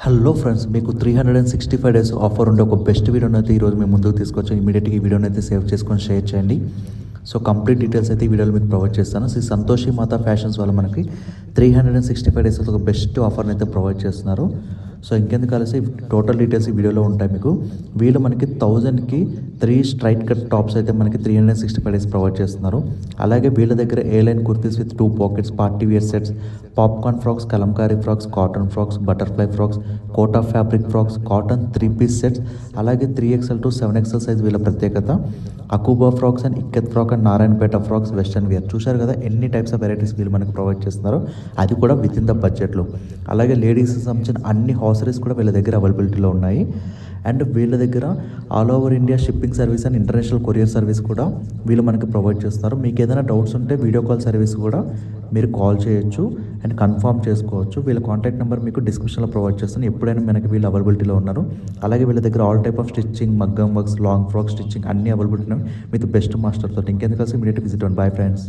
Hello friends, మీకు 365 days offer ఉండే ఒక బెస్ట్ వీడియోని అయితే ఈరోజు మేము ముందుకు తీసుకొచ్చాం. ఇమీడియట్గా ఈ వీడియోని అయితే సేవ్ చేసుకొని షేర్ చేయండి. సో కంప్లీట్ డీటెయిల్స్ అయితే ఈ వీడియోలో మీకు ప్రొవైడ్ చేస్తాను. సో సంతోషి మాత ఫ్యాషన్స్ వాళ్ళు మనకి 365 డేస్ ఒక బెస్ట్ ఆఫర్ని అయితే ప్రొవైడ్ చేస్తున్నారు. సో ఇంకెందుకు కలిసి టోటల్ డీటెయిల్స్ ఈ వీడియోలో ఉంటాయి మీకు. వీళ్ళు మనకి 1000కి 3 స్ట్రైట్ కట్ టాప్స్ అయితే మనకి 365 డేస్ ప్రొవైడ్ చేస్తున్నారు. అలాగే వీళ్ళ దగ్గర A line kurtis with 2 pockets, party wear sets, popcorn frocks, Kalamkari frocks, cotton frocks, butterfly frocks, Kota fabric frocks, cotton 3 piece sets, అలాగే 3XL to 7XL సైజ్ వీళ్ళ ప్రత్యేకత. అకూబా frocks and Ikat frock and Narayanpet frocks, western wear. చూశారు కదా ఎన్ని టైప్స్ ఆఫ్ వెరైటీస్ వీళ్ళు మనకు provide చేస్తున్నారు, అది కూడా విత్ ఇన్ ద బడ్జెట్లో. అలాగే లేడీస్కి సంబంధించిన అన్ని హాసరీస్ కూడా వీళ్ళ దగ్గర అవైలబిలిటీలో ఉన్నాయి. అండ్ వీళ్ళ దగ్గర all over India shipping service and international courier service కూడా వీళ్ళు మనకి ప్రొవైడ్ చేస్తారు. మీకు ఏదైనా డౌట్స్ ఉంటే వీడియో కాల్ సర్వీస్ కూడా మీరు కాల్ చేయొచ్చు అండ్ కన్ఫర్మ్ చేసుకోవచ్చు. వీళ్ళ కాంటాక్ట్ నెంబర్ మీకు డిస్క్రిప్షన్లో ప్రొవైడ్ చేస్తాను. ఎప్పుడైనా మనకి వీళ్ళు అవైలబిలిటీలో ఉన్నారు. అలాగే వీళ్ళ దగ్గర ఆల్ టైప్ ఆఫ్ స్టిచ్చింగ్, మగ్గం వర్క్స్, లాంగ్ ఫ్రాక్ స్టిచ్చింగ్ అన్ని అవైలబిలిటీ ఉన్నాయి విత్ బెస్ట్ మాస్టర్ తోటి. ఇంకెందుకు కలిసి ఇమీడియట్ విజిట్ అవ్వండి. Bye friends.